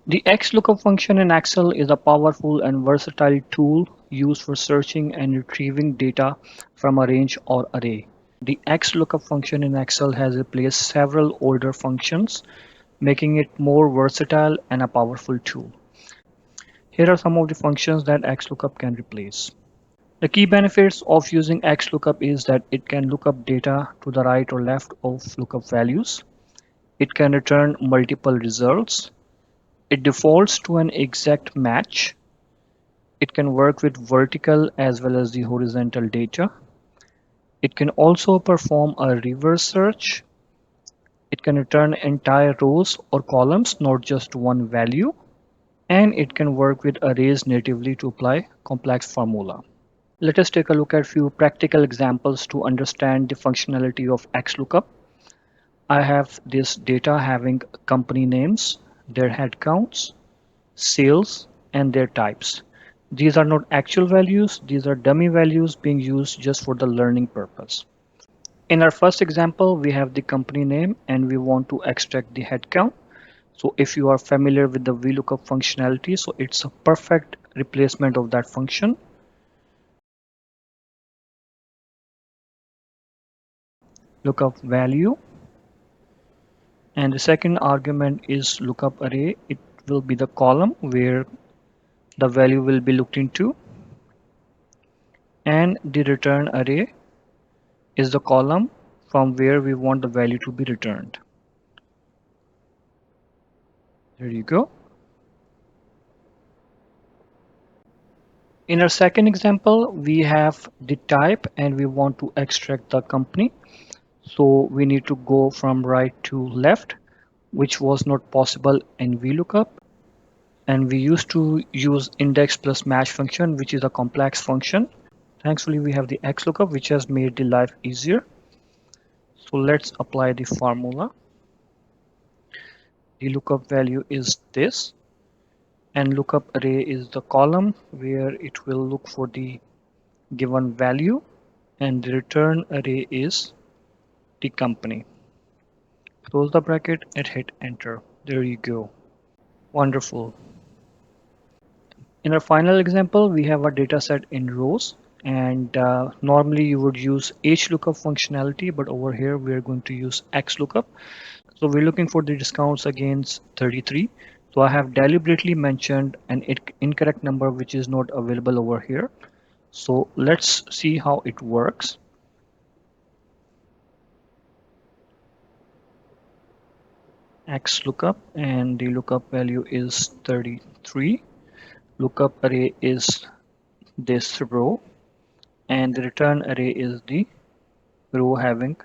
The XLOOKUP function in Excel is a powerful and versatile tool used for searching and retrieving data from a range or array. The XLOOKUP function in Excel has replaced several older functions, making it more versatile and a powerful tool. Here are some of the functions that XLOOKUP can replace. The key benefits of using XLOOKUP is that it can look up data to the right or left of lookup values. It can return multiple results. It defaults to an exact match. It can work with vertical as well as the horizontal data. It can also perform a reverse search. It can return entire rows or columns, not just one value. And it can work with arrays natively to apply complex formula. Let us take a look at a few practical examples to understand the functionality of XLOOKUP. I have this data having company names, their headcounts, sales, and their types. These are not actual values, these are dummy values being used just for the learning purpose. In our first example, we have the company name and we want to extract the headcount. So if you are familiar with the VLOOKUP functionality, so it's a perfect replacement of that function. Lookup value, and the second argument is lookup array. It will be the column where the value will be looked into, and the return array is the column from where we want the value to be returned. There you go. In our second example, we have the type and we want to extract the company. So we need to go from right to left, which was not possible in VLOOKUP. And we used to use index plus match function, which is a complex function. Thankfully, we have the XLOOKUP, which has made the life easier. So let's apply the formula. The lookup value is this, and lookup array is the column where it will look for the given value, and the return array is the company. Close the bracket and hit enter. There you go. Wonderful. In our final example, we have a data set in rows, and normally you would use HLOOKUP functionality, but over here we are going to use XLOOKUP. So we're looking for the discounts against 33. So I have deliberately mentioned an incorrect number which is not available over here. So let's see how it works. XLOOKUP, and the lookup value is 33. Lookup array is this row, and the return array is the row having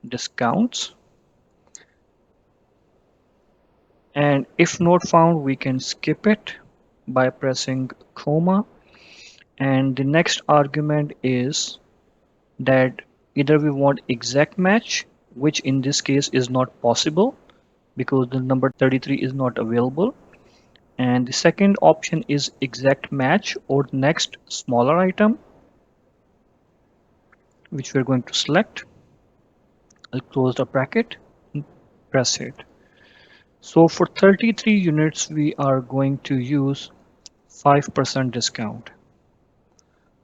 discounts. And if not found, we can skip it by pressing comma. And the next argument is that either we want exact match, which in this case is not possible because the number 33 is not available. And the second option is exact match or next smaller item, which we're going to select. I'll close the bracket and press it. So for 33 units, we are going to use 5% discount.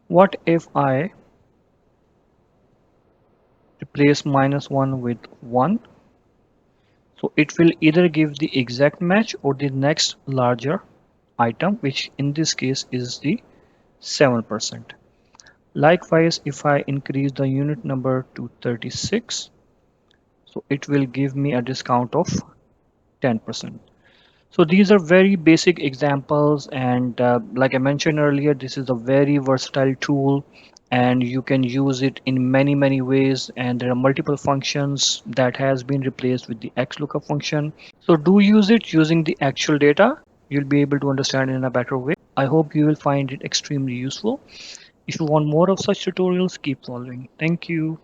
What if I replace -1 with 1? So it will either give the exact match or the next larger item, which in this case is the 7%. Likewise, if I increase the unit number to 36, so it will give me a discount of 10%. So these are very basic examples, and like I mentioned earlier, this is a very versatile tool and you can use it in many ways, and there are multiple functions that has been replaced with the XLOOKUP function. So do use it using the actual data. You'll be able to understand it in a better way. I hope you will find it extremely useful. If you want more of such tutorials, keep following. Thank you.